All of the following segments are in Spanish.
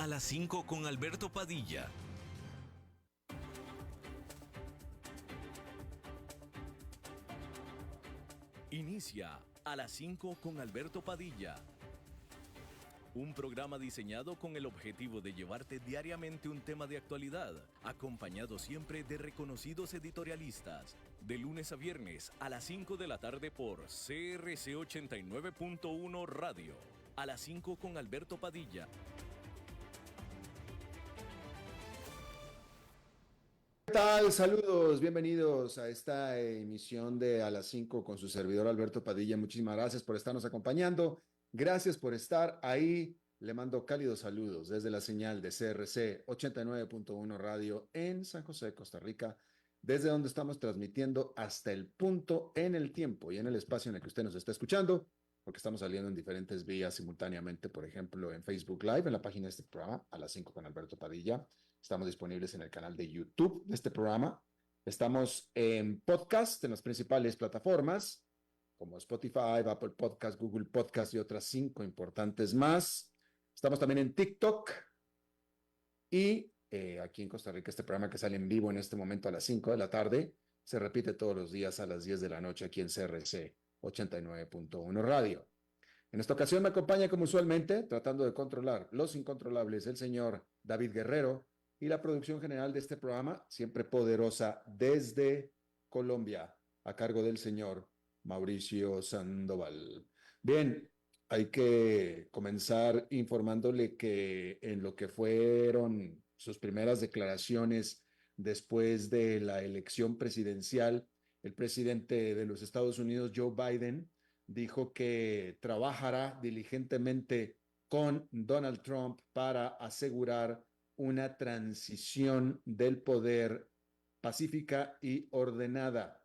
a las 5 con Alberto Padilla. Inicia a las 5 con Alberto Padilla. Un programa diseñado con el objetivo de llevarte diariamente un tema de actualidad, acompañado siempre de reconocidos editorialistas. De lunes a viernes a las 5 de la tarde por CRC 89.1 Radio. A las 5 con Alberto Padilla. ¿Qué tal? Saludos, bienvenidos a esta emisión de A las 5 con su servidor Alberto Padilla. Muchísimas gracias por estarnos acompañando. Gracias por estar ahí. Le mando cálidos saludos desde la señal de CRC 89.1 Radio en San José, Costa Rica, desde donde estamos transmitiendo hasta el punto en el tiempo y en el espacio en el que usted nos está escuchando, porque estamos saliendo en diferentes vías simultáneamente, por ejemplo, en Facebook Live, en la página de este programa, A las 5 con Alberto Padilla. Estamos disponibles en el canal de YouTube de este programa. Estamos en podcast en las principales plataformas como Spotify, Apple Podcast, Google Podcast y otras 5 importantes más. Estamos también en TikTok y aquí en Costa Rica este programa que sale en vivo en este momento a las 5 de la tarde se repite todos los días a las 10 de la noche aquí en CRC 89.1 Radio. En esta ocasión me acompaña como usualmente, tratando de controlar los incontrolables, el señor David Guerrero y la producción general de este programa, siempre poderosa desde Colombia, a cargo del señor Mauricio Sandoval. Bien, hay que comenzar informándole que en lo que fueron sus primeras declaraciones después de la elección presidencial, el presidente de los Estados Unidos, Joe Biden, dijo que trabajará diligentemente con Donald Trump para asegurar una transición del poder pacífica y ordenada.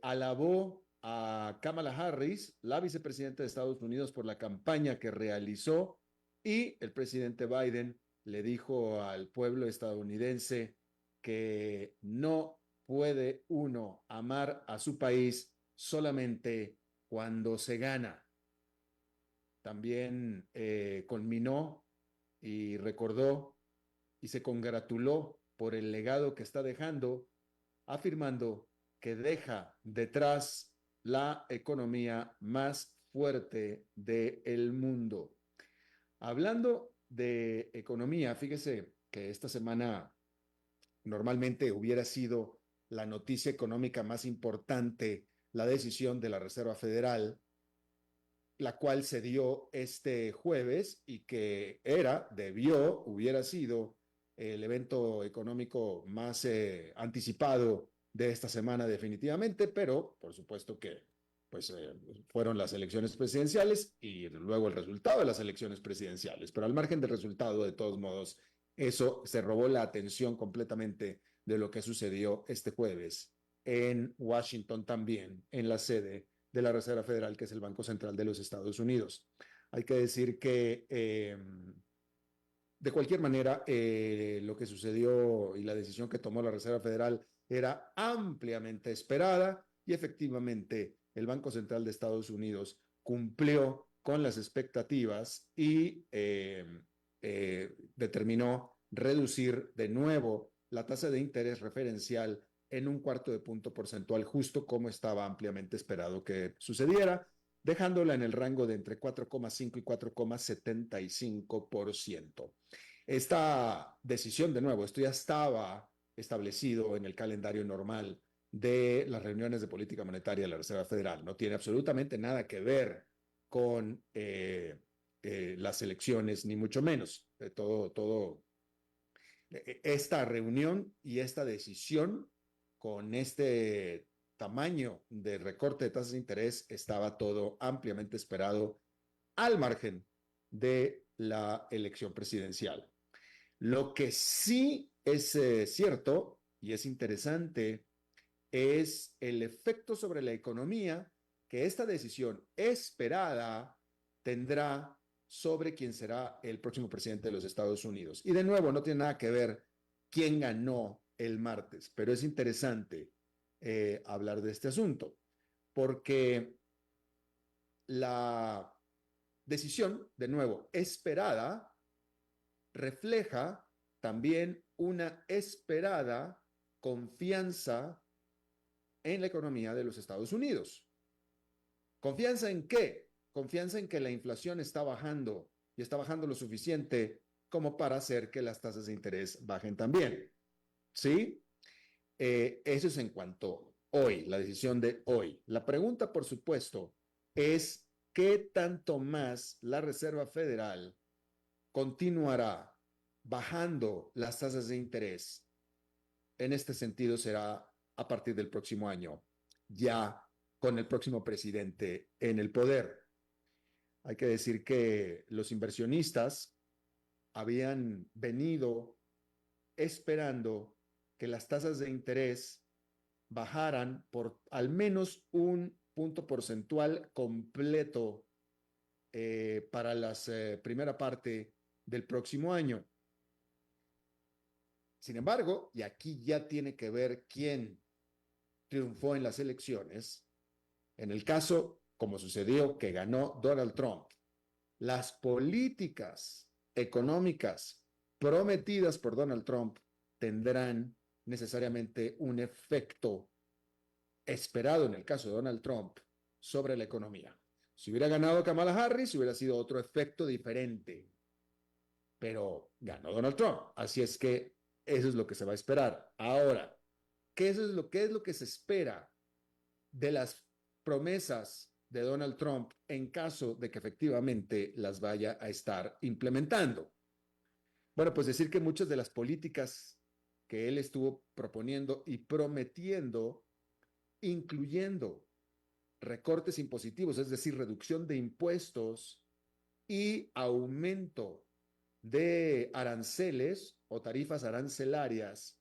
Alabó a Kamala Harris, la vicepresidenta de Estados Unidos, por la campaña que realizó, y el presidente Biden le dijo al pueblo estadounidense que no puede uno amar a su país solamente cuando se gana. También conminó y recordó y se congratuló por el legado que está dejando, afirmando que deja detrás la economía más fuerte del mundo. Hablando de economía, fíjese que esta semana normalmente hubiera sido la noticia económica más importante, la decisión de la Reserva Federal, la cual se dio este jueves y que hubiera sido el evento económico más anticipado de esta semana definitivamente, pero por supuesto que pues fueron las elecciones presidenciales y luego el resultado de las elecciones presidenciales, pero al margen del resultado, de todos modos, eso se robó la atención completamente de lo que sucedió este jueves en Washington también, en la sede de la Reserva Federal, que es el Banco Central de los Estados Unidos. Hay que decir que de cualquier manera, lo que sucedió y la decisión que tomó la Reserva Federal era ampliamente esperada y efectivamente el Banco Central de Estados Unidos cumplió con las expectativas y determinó reducir de nuevo la tasa de interés referencial en 1/4 de punto porcentual, justo como estaba ampliamente esperado que sucediera, dejándola en el rango de entre 4,5 y 4,75%. Esta decisión, de nuevo, esto ya estaba establecido en el calendario normal de las reuniones de política monetaria de la Reserva Federal. No tiene absolutamente nada que ver con las elecciones, ni mucho menos. Esta reunión y esta decisión con este tamaño de recorte de tasas de interés estaba todo ampliamente esperado al margen de la elección presidencial. Lo que sí es cierto y es interesante es el efecto sobre la economía que esta decisión esperada tendrá sobre quién será el próximo presidente de los Estados Unidos. Y de nuevo, no tiene nada que ver quién ganó el martes, pero es interesante hablar de este asunto, porque la decisión, de nuevo, esperada, refleja también una esperada confianza en la economía de los Estados Unidos. ¿Confianza en qué? Confianza en que la inflación está bajando y está bajando lo suficiente como para hacer que las tasas de interés bajen también. ¿Sí? Eso es en cuanto hoy, la decisión de hoy. La pregunta, por supuesto, es ¿qué tanto más la Reserva Federal continuará bajando las tasas de interés? En este sentido será a partir del próximo año, ya con el próximo presidente en el poder. Hay que decir que los inversionistas habían venido esperando que las tasas de interés bajaran por al menos un punto porcentual completo para la primera parte del próximo año. Sin embargo, y aquí ya tiene que ver quién triunfó en las elecciones, en el caso, como sucedió, que ganó Donald Trump, las políticas económicas prometidas por Donald Trump tendrán necesariamente un efecto esperado en el caso de Donald Trump sobre la economía. Si hubiera ganado Kamala Harris, hubiera sido otro efecto diferente, pero ganó Donald Trump, así es que eso es lo que se va a esperar. Ahora, ¿qué es lo que se espera de las promesas de Donald Trump en caso de que efectivamente las vaya a estar implementando? Bueno, pues decir que muchas de las políticas que él estuvo proponiendo y prometiendo, incluyendo recortes impositivos, es decir, reducción de impuestos y aumento de aranceles o tarifas arancelarias,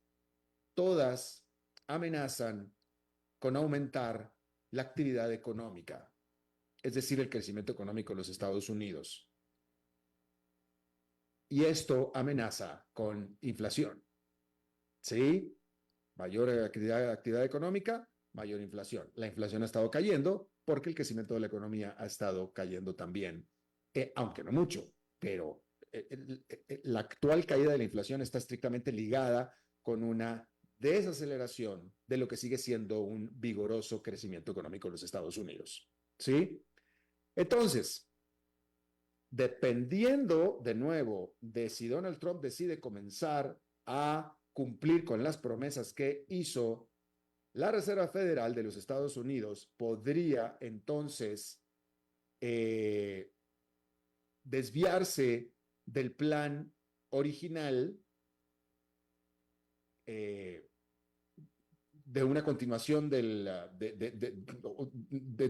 todas amenazan con aumentar la actividad económica, es decir, el crecimiento económico en los Estados Unidos. Y esto amenaza con inflación. ¿Sí? Mayor actividad económica, mayor inflación. La inflación ha estado cayendo porque el crecimiento de la economía ha estado cayendo también, aunque no mucho, pero la actual caída de la inflación está estrictamente ligada con una desaceleración de lo que sigue siendo un vigoroso crecimiento económico en los Estados Unidos. ¿Sí? Entonces, dependiendo de nuevo de si Donald Trump decide comenzar a cumplir con las promesas que hizo, la Reserva Federal de los Estados Unidos podría entonces desviarse del plan original de una continuación de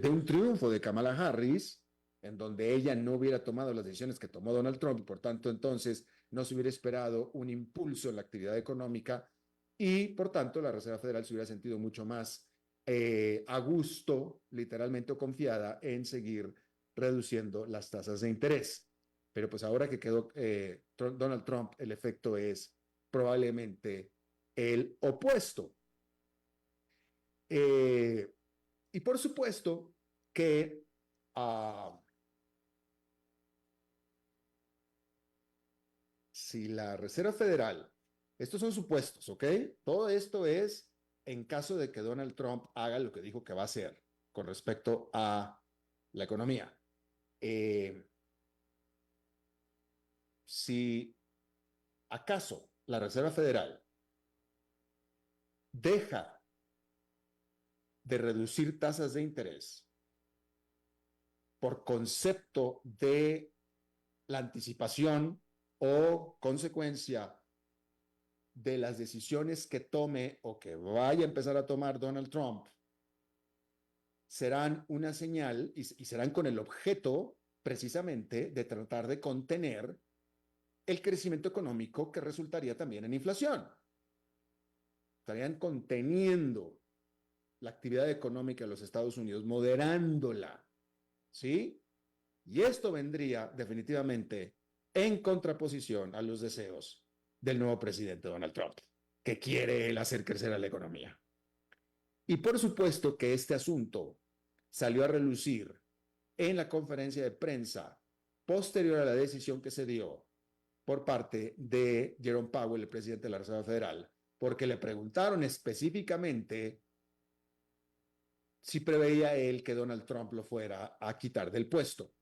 un triunfo de Kamala Harris, en donde ella no hubiera tomado las decisiones que tomó Donald Trump y por tanto entonces no se hubiera esperado un impulso en la actividad económica y por tanto la Reserva Federal se hubiera sentido mucho más a gusto, literalmente o confiada en seguir reduciendo las tasas de interés. Pero pues ahora que quedó Donald Trump, el efecto es probablemente el opuesto. Y por supuesto que si la Reserva Federal, estos son supuestos, ¿ok? Todo esto es en caso de que Donald Trump haga lo que dijo que va a hacer con respecto a la economía. Si acaso la Reserva Federal deja de reducir tasas de interés por concepto de la anticipación o consecuencia de las decisiones que tome o que vaya a empezar a tomar Donald Trump, serán una señal y serán con el objeto precisamente de tratar de contener el crecimiento económico que resultaría también en inflación. Estarían conteniendo la actividad económica de los Estados Unidos, moderándola, ¿sí? Y esto vendría definitivamente en contraposición a los deseos del nuevo presidente Donald Trump, que quiere él hacer crecer a la economía. Y por supuesto que este asunto salió a relucir en la conferencia de prensa posterior a la decisión que se dio por parte de Jerome Powell, el presidente de la Reserva Federal, porque le preguntaron específicamente si preveía él que Donald Trump lo fuera a quitar del puesto.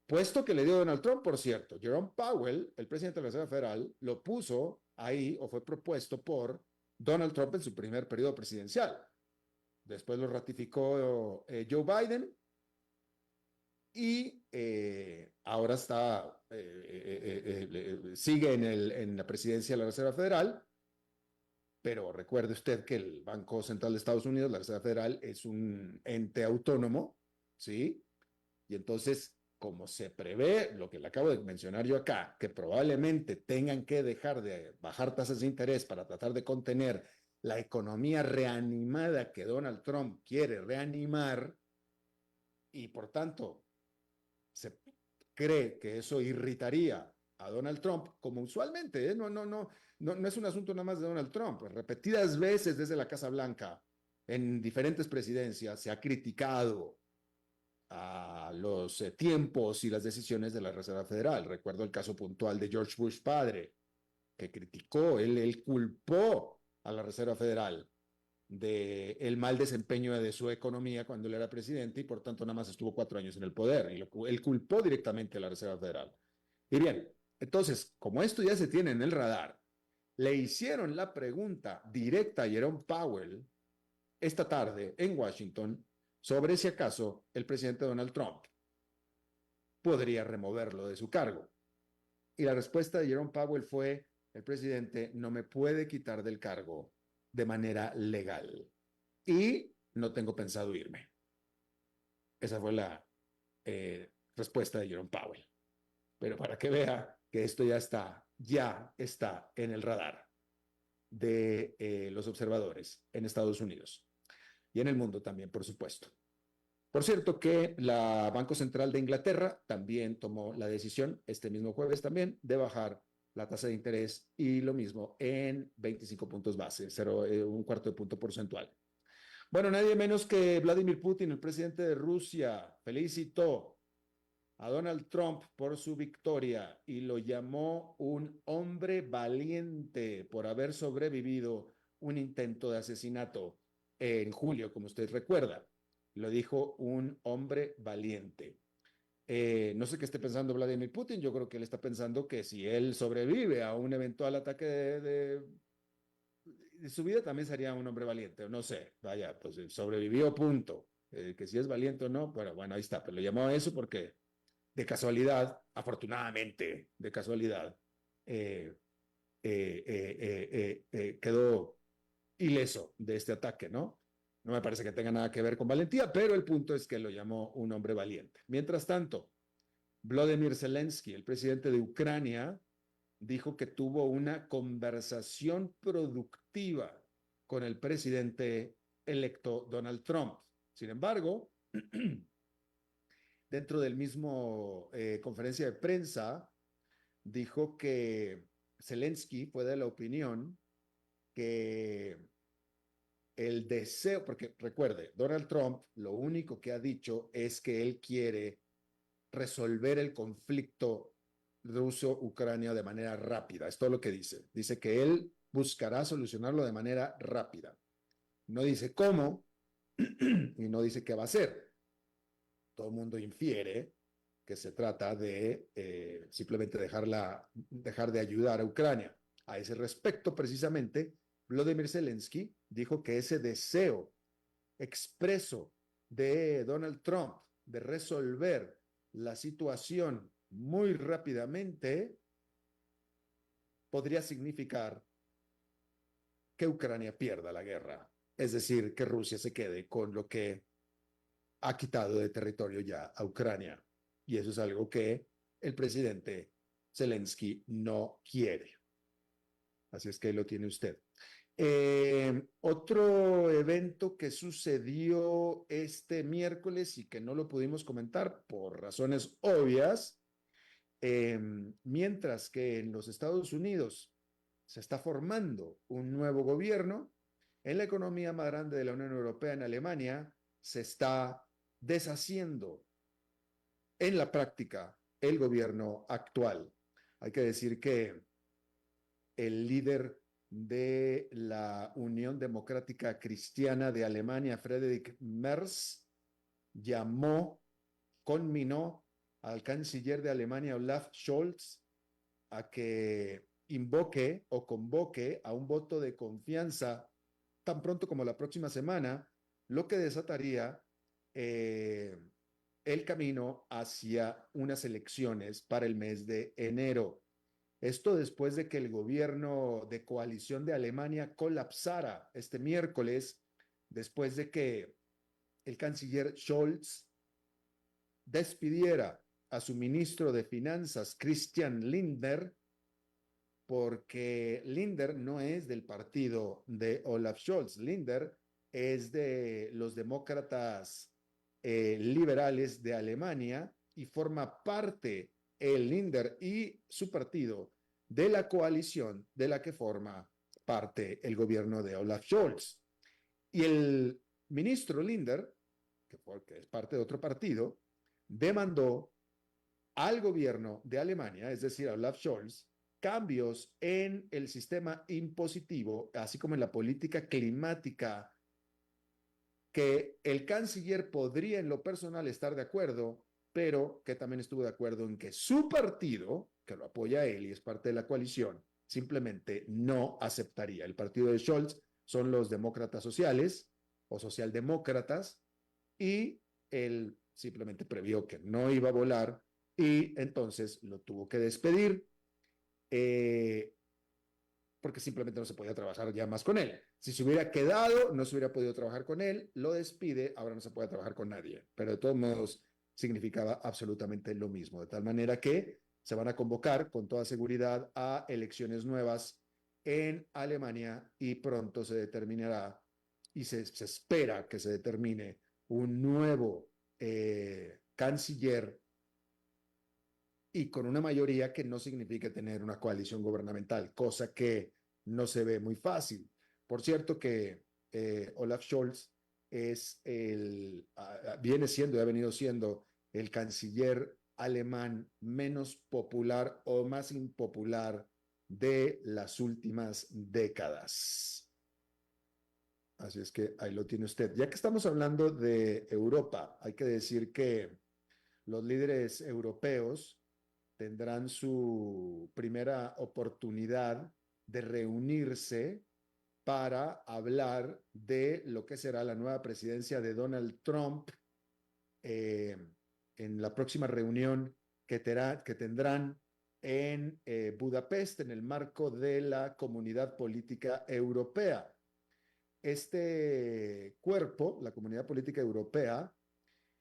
Puesto que le dio Donald Trump, por cierto. Jerome Powell, el presidente de la Reserva Federal, lo puso ahí o fue propuesto por Donald Trump en su primer periodo presidencial. Después lo ratificó Joe Biden y ahora sigue en la presidencia de la Reserva Federal. Pero recuerde usted que el Banco Central de Estados Unidos, la Reserva Federal, es un ente autónomo, ¿sí? Y entonces, como se prevé, lo que le acabo de mencionar yo acá, que probablemente tengan que dejar de bajar tasas de interés para tratar de contener la economía reanimada que Donald Trump quiere reanimar, y por tanto se cree que eso irritaría a Donald Trump, como usualmente, ¿eh? No es un asunto nada más de Donald Trump. Repetidas veces desde la Casa Blanca, en diferentes presidencias, se ha criticado a los tiempos y las decisiones de la Reserva Federal. Recuerdo el caso puntual de George Bush padre, que criticó, él culpó a la Reserva Federal de el mal desempeño de su economía cuando él era presidente y por tanto nada más estuvo 4 años en el poder. Él culpó directamente a la Reserva Federal. Y bien, entonces, como esto ya se tiene en el radar, le hicieron la pregunta directa a Jerome Powell esta tarde en Washington sobre si acaso el presidente Donald Trump podría removerlo de su cargo. Y la respuesta de Jerome Powell fue: el presidente no me puede quitar del cargo de manera legal y no tengo pensado irme. Esa fue la respuesta de Jerome Powell. Pero para que vea que esto ya está en el radar de los observadores en Estados Unidos y en el mundo también, por supuesto. Por cierto que la Banco Central de Inglaterra también tomó la decisión este mismo jueves también de bajar la tasa de interés y lo mismo en 25 puntos base, un cuarto de punto porcentual. Bueno, nadie menos que Vladimir Putin, el presidente de Rusia, felicitó a Donald Trump por su victoria y lo llamó un hombre valiente por haber sobrevivido un intento de asesinato en julio, como usted recuerda. Lo dijo un hombre valiente. No sé qué esté pensando Vladimir Putin. Yo creo que él está pensando que si él sobrevive a un eventual ataque de su vida, también sería un hombre valiente. No sé, vaya, pues sobrevivió, punto. Que si es valiente o no, bueno, ahí está. Pero lo llamó a eso porque de casualidad, afortunadamente, de casualidad, quedó ileso de este ataque, ¿no? No me parece que tenga nada que ver con valentía, pero el punto es que lo llamó un hombre valiente. Mientras tanto, Volodymyr Zelensky, el presidente de Ucrania, dijo que tuvo una conversación productiva con el presidente electo Donald Trump. Sin embargo, dentro del mismo conferencia de prensa, dijo que Zelensky fue de la opinión que el deseo, porque recuerde, Donald Trump lo único que ha dicho es que él quiere resolver el conflicto ruso-ucrania de manera rápida. Es todo lo que dice. Dice que él buscará solucionarlo de manera rápida. No dice cómo y no dice qué va a hacer. Todo el mundo infiere que se trata de simplemente dejar de ayudar a Ucrania. A ese respecto, precisamente, Volodymyr Zelensky dijo que ese deseo expreso de Donald Trump de resolver la situación muy rápidamente podría significar que Ucrania pierda la guerra, es decir, que Rusia se quede con lo que ha quitado de territorio ya a Ucrania. Y eso es algo que el presidente Zelensky no quiere. Así es que ahí lo tiene usted. Otro evento que sucedió este miércoles y que no lo pudimos comentar por razones obvias, mientras que en los Estados Unidos se está formando un nuevo gobierno, en la economía más grande de la Unión Europea, en Alemania, se está deshaciendo en la práctica el gobierno actual. Hay que decir que el líder de la Unión Democrática Cristiana de Alemania, Friedrich Merz, conminó al canciller de Alemania, Olaf Scholz, a que invoque o convoque a un voto de confianza tan pronto como la próxima semana, lo que desataría el camino hacia unas elecciones para el mes de enero. Esto después de que el gobierno de coalición de Alemania colapsara este miércoles, después de que el canciller Scholz despidiera a su ministro de Finanzas, Christian Lindner, porque Lindner no es del partido de Olaf Scholz. Lindner es de los demócratas liberales de Alemania y forma parte el Lindner y su partido de la coalición de la que forma parte el gobierno de Olaf Scholz. Y el ministro Lindner, que es parte de otro partido, demandó al gobierno de Alemania, es decir, a Olaf Scholz, cambios en el sistema impositivo, así como en la política climática, que el canciller podría en lo personal estar de acuerdo, pero que también estuvo de acuerdo en que su partido, que lo apoya a él y es parte de la coalición, simplemente no aceptaría. El partido de Scholz son los demócratas sociales o socialdemócratas, y él simplemente previó que no iba a volar y entonces lo tuvo que despedir porque simplemente no se podía trabajar ya más con él. Si se hubiera quedado, no se hubiera podido trabajar con él, lo despide, ahora no se puede trabajar con nadie, pero de todos modos significaba absolutamente lo mismo, de tal manera que se van a convocar con toda seguridad a elecciones nuevas en Alemania y pronto se determinará y se espera que se determine un nuevo canciller y con una mayoría que no significa tener una coalición gubernamental, cosa que no se ve muy fácil. Por cierto que Olaf Scholz viene siendo y ha venido siendo el canciller alemán menos popular o más impopular de las últimas décadas. Así es que ahí lo tiene usted. Ya que estamos hablando de Europa, hay que decir que los líderes europeos tendrán su primera oportunidad de reunirse para hablar de lo que será la nueva presidencia de Donald Trump en la próxima reunión que tendrán en Budapest en el marco de la Comunidad Política Europea. Este cuerpo, la Comunidad Política Europea,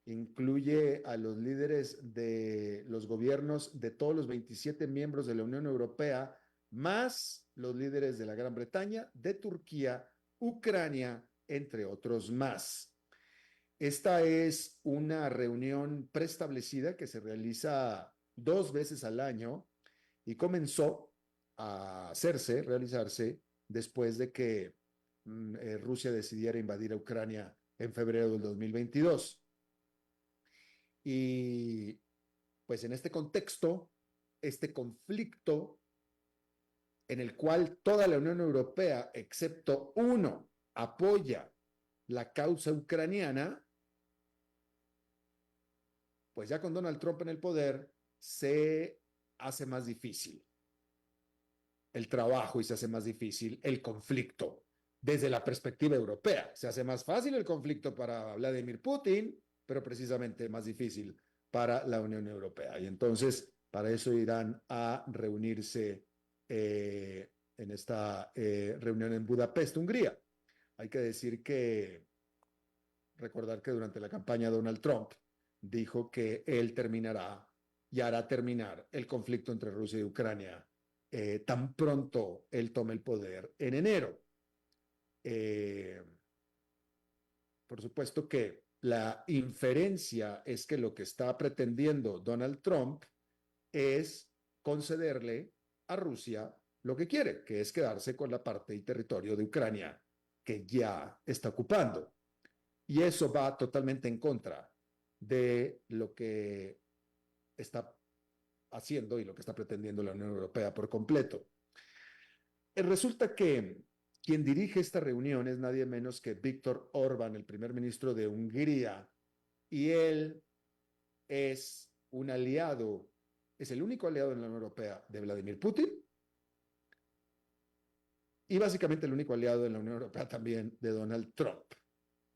incluye a los líderes de los gobiernos de todos los 27 miembros de la Unión Europea, más los líderes de la Gran Bretaña, de Turquía, Ucrania, entre otros más. Esta es una reunión preestablecida que se realiza 2 veces al año y comenzó a realizarse después de que Rusia decidiera invadir a Ucrania en febrero del 2022. Y pues en este contexto, este conflicto en el cual toda la Unión Europea, excepto uno, apoya la causa ucraniana, pues ya con Donald Trump en el poder se hace más difícil el trabajo y se hace más difícil el conflicto desde la perspectiva europea. Se hace más fácil el conflicto para Vladimir Putin, pero precisamente más difícil para la Unión Europea. Y entonces, para eso irán a reunirse en esta reunión en Budapest, Hungría. Hay que decir recordar que durante la campaña Donald Trump dijo que él terminará y hará terminar el conflicto entre Rusia y Ucrania tan pronto él tome el poder en enero. Por supuesto que la inferencia es que lo que está pretendiendo Donald Trump es concederle a Rusia lo que quiere, que es quedarse con la parte y territorio de Ucrania que ya está ocupando. Y eso va totalmente en contra de lo que está haciendo y lo que está pretendiendo la Unión Europea por completo. Resulta que quien dirige esta reunión es nadie menos que Viktor Orbán, el primer ministro de Hungría, y él es un aliado, es el único aliado en la Unión Europea de Vladimir Putin y básicamente el único aliado en la Unión Europea también de Donald Trump,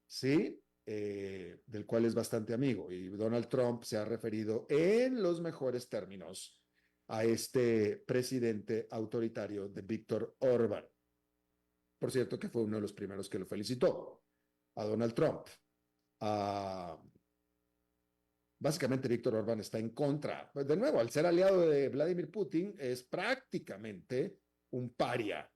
¿sí? Del cual es bastante amigo. Y Donald Trump se ha referido en los mejores términos a este presidente autoritario de Viktor Orbán. Por cierto, que fue uno de los primeros que lo felicitó a Donald Trump. Básicamente, Víctor Orbán está en contra. Pues de nuevo, al ser aliado de Vladimir Putin, es prácticamente un paria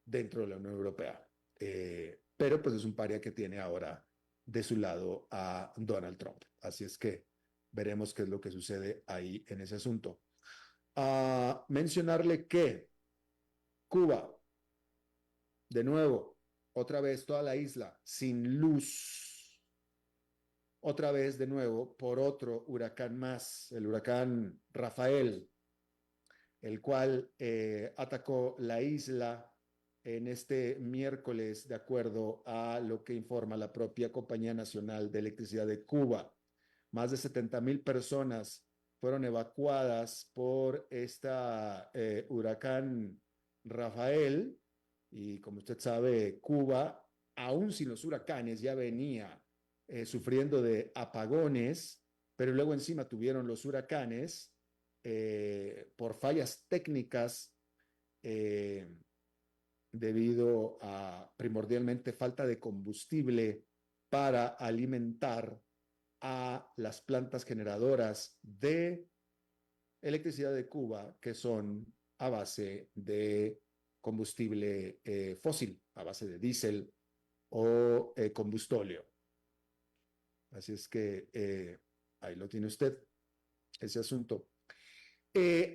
dentro de la Unión Europea. Pero pues es un paria que tiene ahora de su lado a Donald Trump. Así es que veremos qué es lo que sucede ahí en ese asunto. Mencionarle que Cuba, de nuevo, otra vez toda la isla sin luz. Otra vez, de nuevo, por otro huracán más, el huracán Rafael, el cual atacó la isla en este miércoles, de acuerdo a lo que informa la propia Compañía Nacional de Electricidad de Cuba. Más de 70,000 personas fueron evacuadas por esta huracán Rafael, y como usted sabe, Cuba, aún sin los huracanes, ya venía sufriendo de apagones, pero luego encima tuvieron los huracanes por fallas técnicas debido a primordialmente falta de combustible para alimentar a las plantas generadoras de electricidad de Cuba, que son a base de combustible fósil, a base de diésel o combustóleo. Así es que ahí lo tiene usted, ese asunto.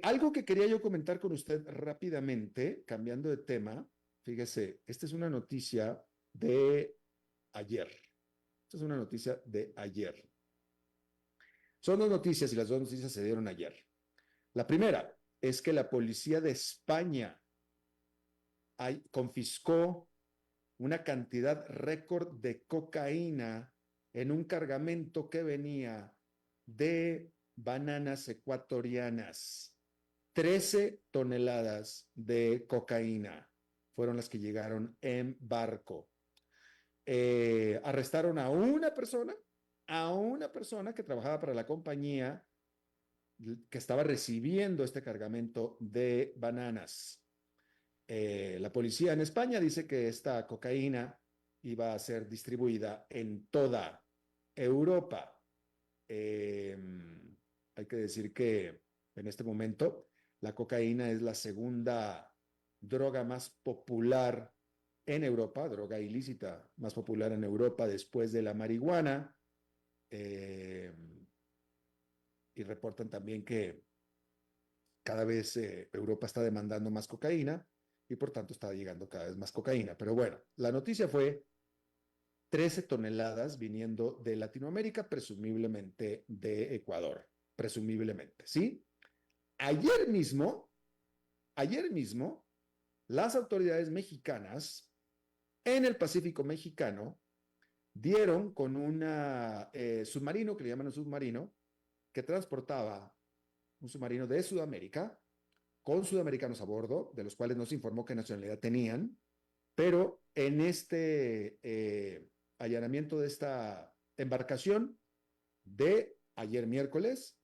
Algo que quería yo comentar con usted rápidamente, cambiando de tema, fíjese, esta es una noticia de ayer. Esta es una noticia de ayer. Son dos noticias y las dos noticias se dieron ayer. La primera es que la policía de España confiscó una cantidad récord de cocaína en un cargamento que venía de bananas ecuatorianas. 13 toneladas de cocaína fueron las que llegaron en barco. Arrestaron a una persona que trabajaba para la compañía que estaba recibiendo este cargamento de bananas. La policía en España dice que esta cocaína iba a ser distribuida en toda Europa. Hay que decir que en este momento la cocaína es la segunda droga más popular en Europa, droga ilícita más popular en Europa después de la marihuana. Y reportan también que cada vez Europa está demandando más cocaína y por tanto está llegando cada vez más cocaína. Pero bueno, la noticia fue 13 toneladas viniendo de Latinoamérica, presumiblemente de Ecuador, presumiblemente, ¿sí? Ayer mismo, las autoridades mexicanas en el Pacífico mexicano dieron con un submarino, que le llaman un submarino, que transportaba un submarino de Sudamérica, con sudamericanos a bordo, de los cuales no se informó qué nacionalidad tenían, pero en este allanamiento de esta embarcación de ayer miércoles,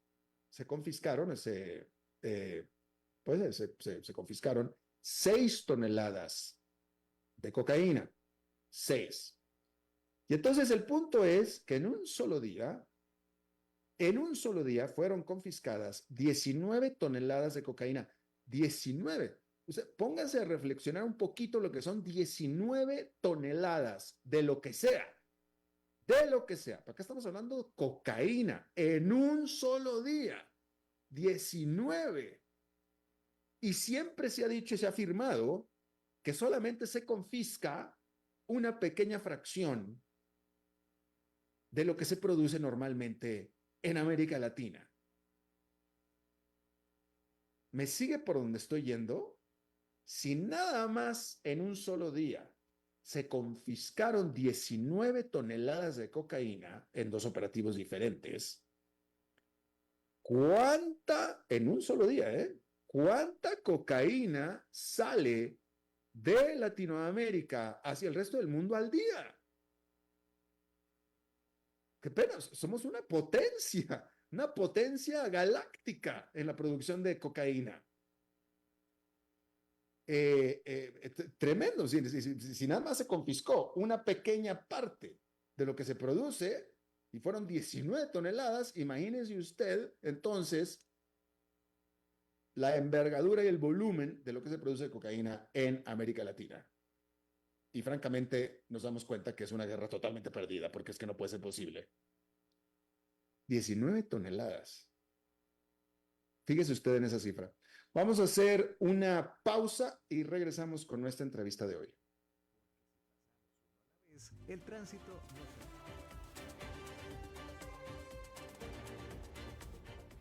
se confiscaron, se confiscaron 6 toneladas de cocaína. 6. Y entonces el punto es que en un solo día fueron confiscadas 19 toneladas de cocaína. 19. O sea, pónganse a reflexionar un poquito lo que son 19 toneladas de lo que sea. De lo que sea. Acá estamos hablando de cocaína en un solo día. 19. Y siempre se ha dicho y se ha afirmado que solamente se confisca una pequeña fracción de lo que se produce normalmente en América Latina. ¿Me sigue por donde estoy yendo? Si nada más en un solo día se confiscaron 19 toneladas de cocaína en dos operativos diferentes, en un solo día, ¿cuánta cocaína sale de Latinoamérica hacia el resto del mundo al día? Qué pena, somos una potencia galáctica en la producción de cocaína. Tremendo, si nada más se confiscó una pequeña parte de lo que se produce y fueron 19 toneladas, imagínese usted entonces la envergadura y el volumen de lo que se produce de cocaína en América Latina. Y francamente nos damos cuenta que es una guerra totalmente perdida, porque es que no puede ser posible. 19 toneladas. Fíjese usted en esa cifra. Vamos a hacer una pausa y regresamos con nuestra entrevista de hoy. El tránsito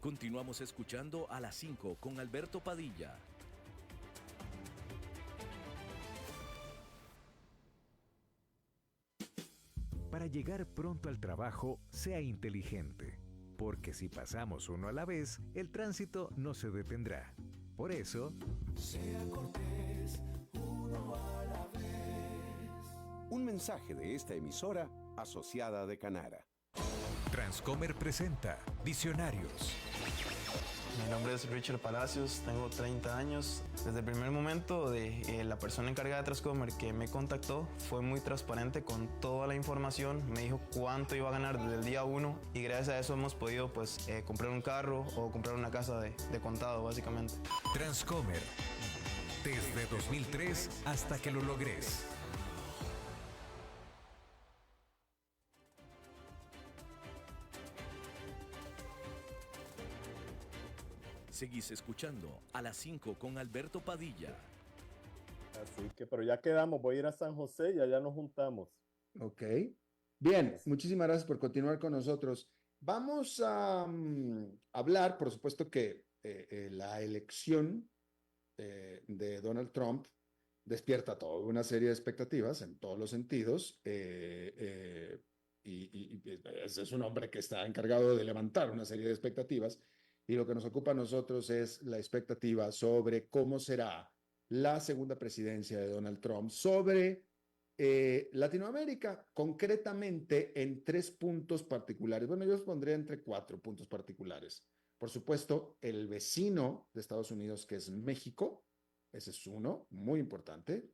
Continuamos escuchando a las 5 con Alberto Padilla. Para llegar pronto al trabajo, sea inteligente, porque si pasamos uno a la vez, el tránsito no se detendrá. Por eso, sea cortés, uno a la vez. Un mensaje de esta emisora asociada de Canara. Transcomer presenta Visionarios. Mi nombre es Richard Palacios, tengo 30 años. Desde el primer momento la persona encargada de Transcomer que me contactó fue muy transparente con toda la información. Me dijo cuánto iba a ganar desde el día 1 y gracias a eso hemos podido comprar un carro o comprar una casa de contado básicamente. Transcomer. Desde 2003 hasta que lo logres. Seguís escuchando a las 5 con Alberto Padilla. Así que, pero ya quedamos, voy a ir a San José y allá nos juntamos. Ok. Bien, muchísimas gracias por continuar con nosotros. Vamos a hablar, por supuesto que la elección de Donald Trump despierta toda una serie de expectativas en todos los sentidos. Y es un hombre que está encargado de levantar una serie de expectativas. Y lo que nos ocupa a nosotros es la expectativa sobre cómo será la segunda presidencia de Donald Trump sobre Latinoamérica, concretamente en 3 puntos particulares. Bueno, yo los pondría entre 4 puntos particulares. Por supuesto, el vecino de Estados Unidos, que es México, ese es uno, muy importante.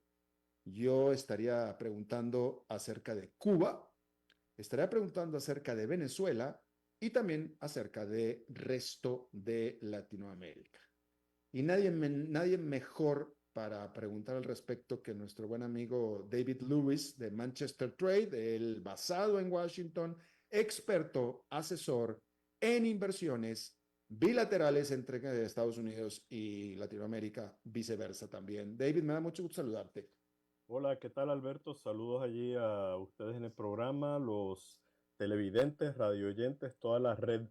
Yo estaría preguntando acerca de Cuba, estaría preguntando acerca de Venezuela y también acerca del resto de Latinoamérica. Y nadie mejor para preguntar al respecto que nuestro buen amigo David Lewis de Manchester Trade, el basado en Washington, experto, asesor en inversiones bilaterales entre Estados Unidos y Latinoamérica, viceversa también. David, me da mucho gusto saludarte. Hola, ¿qué tal, Alberto? Saludos allí a ustedes en el programa, los televidentes, radioyentes, toda la red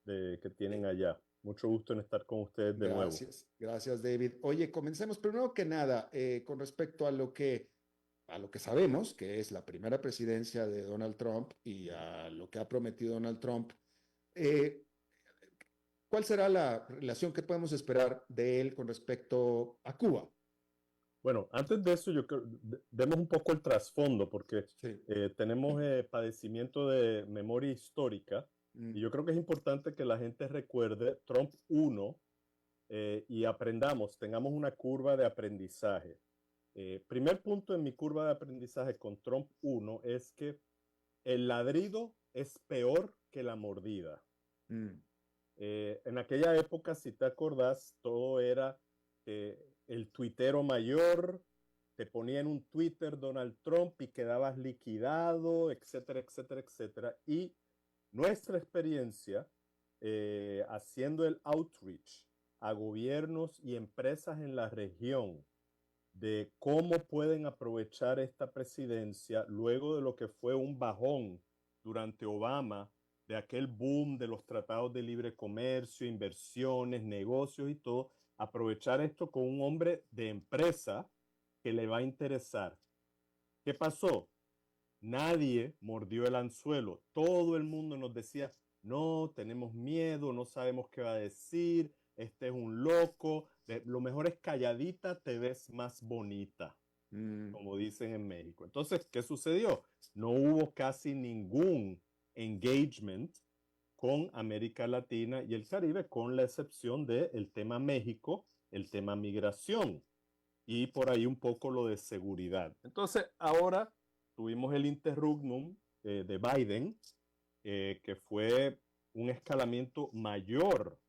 que tienen allá. Mucho gusto en estar con ustedes de nuevo. Gracias, David. Oye, comencemos primero que nada con respecto a lo que sabemos, que es la primera presidencia de Donald Trump y a lo que ha prometido Donald Trump. ¿Cuál será la relación que podemos esperar de él con respecto a Cuba? Bueno, antes de eso, yo creo, demos un poco el trasfondo, porque sí. Tenemos padecimiento de memoria histórica, y yo creo que es importante que la gente recuerde Trump 1 y aprendamos, tengamos una curva de aprendizaje. Primer punto en mi curva de aprendizaje con Trump 1 es que el ladrido es peor que la mordida. En aquella época, si te acordás, todo era el tuitero mayor, te ponía en un Twitter Donald Trump y quedabas liquidado, etcétera, etcétera, etcétera. Y nuestra experiencia haciendo el outreach a gobiernos y empresas en la región de cómo pueden aprovechar esta presidencia luego de lo que fue un bajón durante Obama, de aquel boom de los tratados de libre comercio, inversiones, negocios y todo, aprovechar esto con un hombre de empresa que le va a interesar. ¿Qué pasó? Nadie mordió el anzuelo. Todo el mundo nos decía, no, tenemos miedo, no sabemos qué va a decir, este es un loco. Lo mejor es calladita, te ves más bonita, como dicen en México. Entonces, ¿qué sucedió? No hubo casi ningún engagement con América Latina y el Caribe, con la excepción del tema México, el tema migración y por ahí un poco lo de seguridad. Entonces, ahora tuvimos el interregnum de Biden, que fue un escalamiento mayor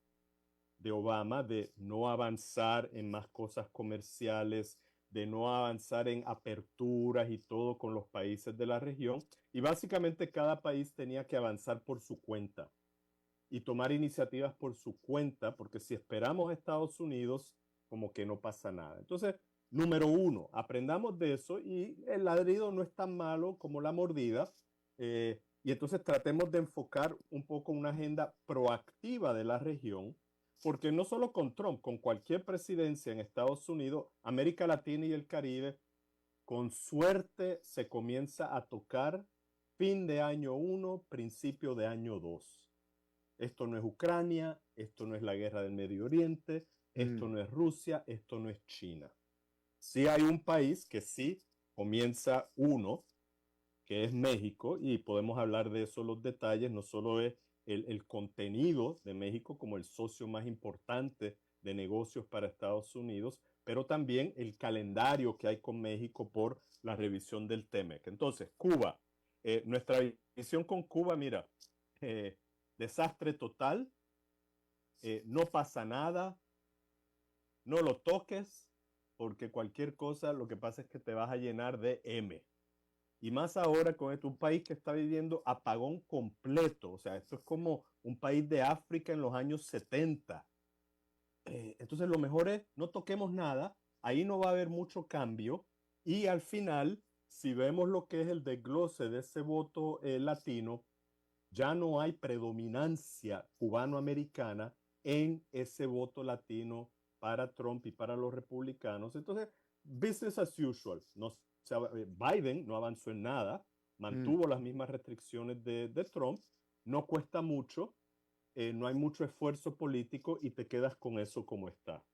de Obama de no avanzar en más cosas comerciales, de no avanzar en aperturas y todo con los países de la región. Y básicamente cada país tenía que avanzar por su cuenta y tomar iniciativas por su cuenta, porque si esperamos a Estados Unidos, como que no pasa nada. Entonces, número uno, aprendamos de eso y el ladrido no es tan malo como la mordida. Y entonces tratemos de enfocar un poco una agenda proactiva de la región, porque no solo con Trump, con cualquier presidencia en Estados Unidos, América Latina y el Caribe, con suerte se comienza a tocar fin de año 1, principio de año 2. Esto no es Ucrania, esto no es la guerra del Medio Oriente, esto no es Rusia, esto no es China. Sí hay un país que sí comienza uno, que es México, y podemos hablar de eso, los detalles, no solo es el contenido de México como el socio más importante de negocios para Estados Unidos, pero también el calendario que hay con México por la revisión del TEMEC. Entonces, Cuba, nuestra visión con Cuba, mira, desastre total, no pasa nada, no lo toques, porque cualquier cosa lo que pasa es que te vas a llenar de M. Y más ahora con esto, un país que está viviendo apagón completo, o sea, esto es como un país de África en los años 70. Entonces lo mejor es no toquemos nada, ahí no va a haber mucho cambio y al final, si vemos lo que es el desglose de ese voto latino, ya no hay predominancia cubano-americana en ese voto latino para Trump y para los republicanos. Entonces, business as usual. Biden no avanzó en nada, mantuvo las mismas restricciones de Trump, no cuesta mucho, no hay mucho esfuerzo político y te quedas con eso como está.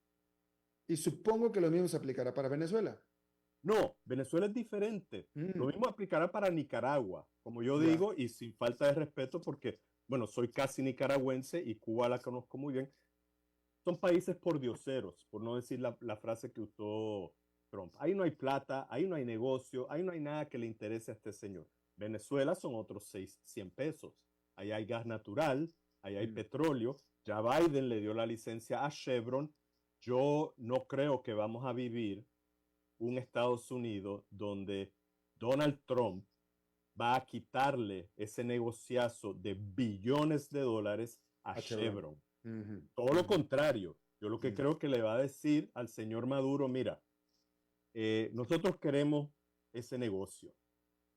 Y supongo que lo mismo se aplicará para Venezuela. No, Venezuela es diferente. Lo mismo aplicará para Nicaragua, como yo digo, y sin falta de respeto, porque, bueno, soy casi nicaragüense y Cuba la conozco muy bien. Son países pordioseros, por no decir la frase que usó Trump. Ahí no hay plata, ahí no hay negocio, ahí no hay nada que le interese a este señor. Venezuela son otros 100 pesos. Ahí hay gas natural, ahí hay petróleo. Ya Biden le dio la licencia a Chevron. Yo no creo que vamos a vivir un Estados Unidos donde Donald Trump va a quitarle ese negociazo de billones de dólares a Chevron. Todo lo contrario. Yo lo que creo que le va a decir al señor Maduro, mira, nosotros queremos ese negocio.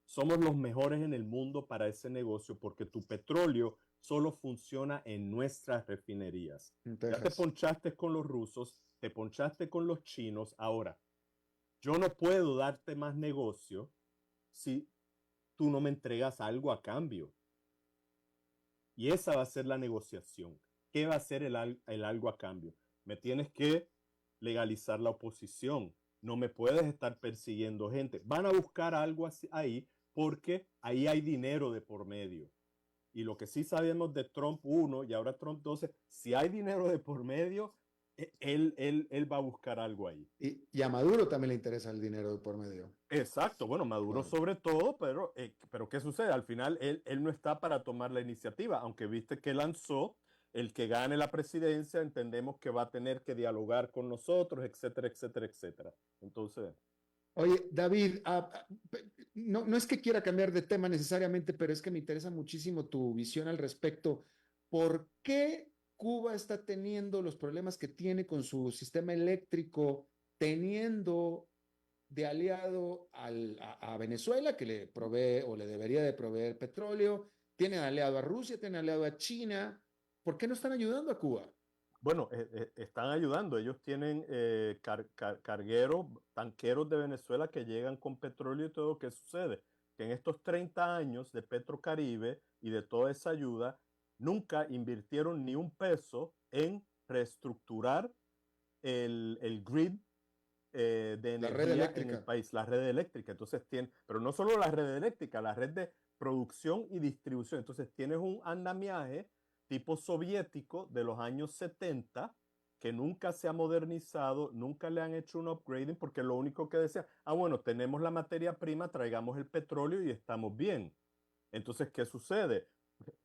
Somos los mejores en el mundo para ese negocio porque tu petróleo solo funciona en nuestras refinerías. Ya te ponchaste con los rusos, te ponchaste con los chinos. Ahora, yo no puedo darte más negocio si tú no me entregas algo a cambio. Y esa va a ser la negociación. ¿Qué va a ser el algo a cambio? Me tienes que legalizar la oposición. No me puedes estar persiguiendo gente. Van a buscar algo así ahí porque ahí hay dinero de por medio. Y lo que sí sabemos de Trump 1 y ahora Trump 12, si hay dinero de por medio, él va a buscar algo ahí. Y a Maduro también le interesa el dinero de por medio. Exacto, bueno, Maduro sobre todo, pero ¿qué sucede? Al final él no está para tomar la iniciativa, aunque viste que lanzó el que gane la presidencia, entendemos que va a tener que dialogar con nosotros, etcétera, etcétera, etcétera. Entonces... Oye, David, no es que quiera cambiar de tema necesariamente, pero es que me interesa muchísimo tu visión al respecto. ¿Por qué Cuba está teniendo los problemas que tiene con su sistema eléctrico, teniendo de aliado a Venezuela, que le provee o le debería de proveer petróleo? Tiene aliado a Rusia, tiene aliado a China. ¿Por qué no están ayudando a Cuba? Bueno, están ayudando. Ellos tienen cargueros, tanqueros de Venezuela que llegan con petróleo y todo. ¿Qué sucede? Que en estos 30 años de Petrocaribe y de toda esa ayuda, nunca invirtieron ni un peso en reestructurar el grid de La red energía en el eléctrica. país, la red eléctrica. Entonces tiene, pero no solo la red eléctrica, la red de producción y distribución. Entonces tienes un andamiaje tipo soviético de los años 70 que nunca se ha modernizado, nunca le han hecho un upgrading porque lo único que decía, bueno, tenemos la materia prima, traigamos el petróleo y estamos bien. Entonces, ¿qué sucede?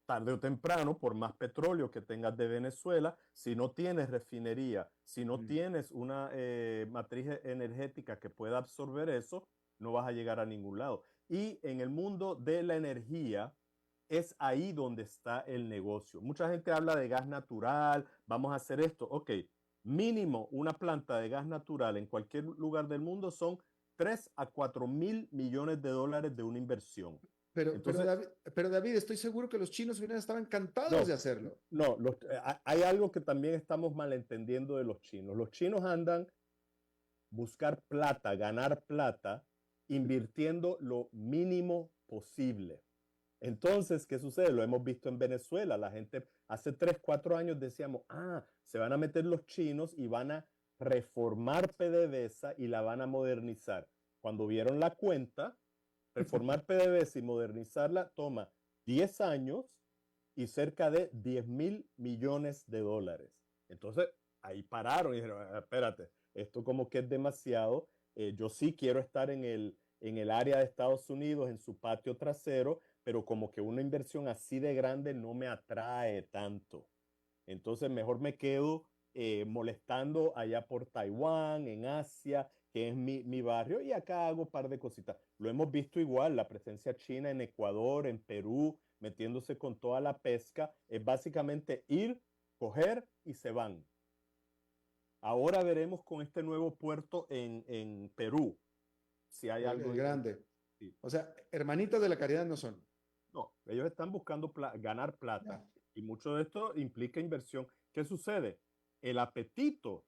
Tarde o temprano, por más petróleo que tengas de Venezuela, si no tienes refinería, si no tienes una matriz energética que pueda absorber eso, no vas a llegar a ningún lado. Y en el mundo de la energía, es ahí donde está el negocio. Mucha gente habla de gas natural, vamos a hacer esto. Ok, mínimo una planta de gas natural en cualquier lugar del mundo son 3 a 4 mil millones de dólares de una inversión. Pero, pero, Entonces, David, pero David, estoy seguro que los chinos hubieran estado encantados de no, hacerlo. no, hay algo que también estamos malentendiendo de los chinos. Los chinos andan buscar plata, ganar plata, invirtiendo lo mínimo posible. Entonces, ¿qué sucede? Lo hemos visto en Venezuela. La gente hace 3, 4 años decíamos, se van a meter los chinos y van a reformar PDVSA y la van a modernizar. Cuando vieron la cuenta, reformar PDVSA y modernizarla toma 10 años y cerca de 10,000 millones de dólares. Entonces, ahí pararon y dijeron, espérate, esto como que es demasiado. Yo sí quiero estar en el área de Estados Unidos, en su patio trasero, pero como que una inversión así de grande no me atrae tanto. Entonces mejor me quedo molestando allá por Taiwán, en Asia, que es mi barrio, y acá hago un par de cositas. Lo hemos visto igual, la presencia china en Ecuador, en Perú, metiéndose con toda la pesca, es básicamente ir, coger y se van. Ahora veremos con este nuevo puerto en Perú, si hay algo. El grande. Sí. O sea, hermanitas de la caridad no son. No, ellos están buscando ganar plata Ya. y mucho de esto implica inversión. ¿Qué sucede? El apetito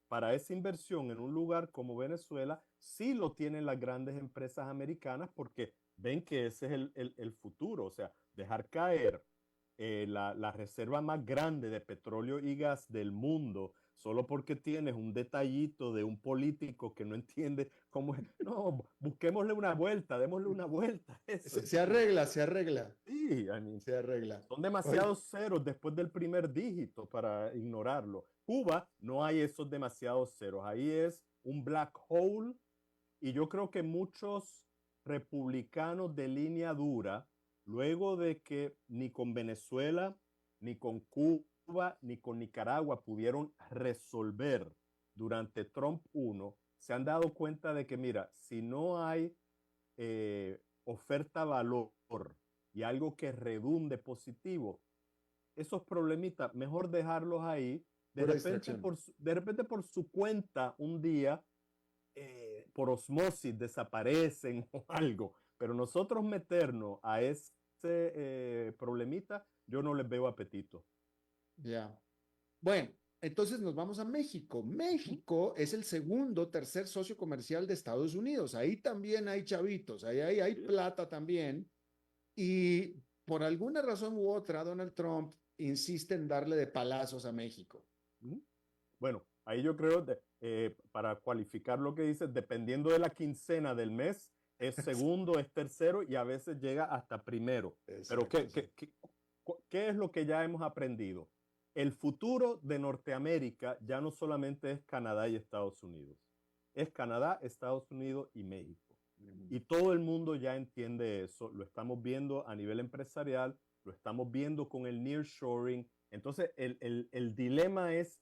para esa inversión en un lugar como Venezuela sí lo tienen las grandes empresas americanas porque ven que ese es el futuro, o sea, dejar caer la reserva más grande de petróleo y gas del mundo solo porque tienes un detallito de un político que no entiende cómo es. No, busquémosle una vuelta, démosle una vuelta. Eso. Se arregla, se arregla. Sí, I mean, Se arregla. son Oye, demasiados ceros después del primer dígito para ignorarlo. Cuba no hay esos demasiados ceros. Ahí es un black hole y yo creo que muchos republicanos de línea dura, luego de que ni con Venezuela, ni con Cuba, ni con Nicaragua pudieron resolver durante Trump 1, se han dado cuenta de que, mira, si no hay oferta-valor y algo que redunde positivo, esos problemitas, mejor dejarlos ahí. pura distracción. De repente por su cuenta, un día, por osmosis, desaparecen o algo. Pero nosotros meternos a ese problemita, yo no les veo apetito. Ya. Bueno, entonces nos vamos a México. México es el segundo, tercer socio comercial de Estados Unidos. Ahí también hay chavitos, ahí hay plata también. Y por alguna razón u otra, Donald Trump insiste en darle de palazos a México. Bueno, ahí yo creo, para cualificar lo que dices, dependiendo de la quincena del mes, es segundo, es tercero y a veces llega hasta primero. Exacto, Pero sí. ¿qué es lo que ya hemos aprendido? El futuro de Norteamérica ya no solamente es Canadá y Estados Unidos, es Canadá, Estados Unidos y México. Y todo el mundo ya entiende eso, lo estamos viendo a nivel empresarial, lo estamos viendo con el nearshoring. Entonces, el dilema es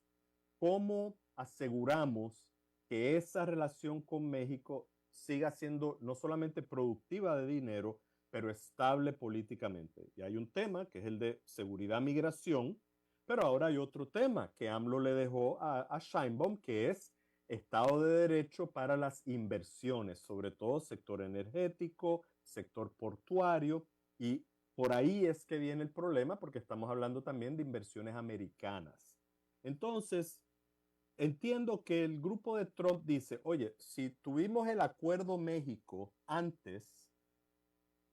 cómo aseguramos que esa relación con México siga siendo no solamente productiva de dinero, pero estable políticamente. Y hay un tema que es el de seguridad migración, pero ahora hay otro tema que AMLO le dejó a Sheinbaum, que es Estado de Derecho para las inversiones, sobre todo sector energético, sector portuario, y por ahí es que viene el problema, porque estamos hablando también de inversiones americanas. Entonces, entiendo que el grupo de Trump dice, oye, si tuvimos el acuerdo México antes,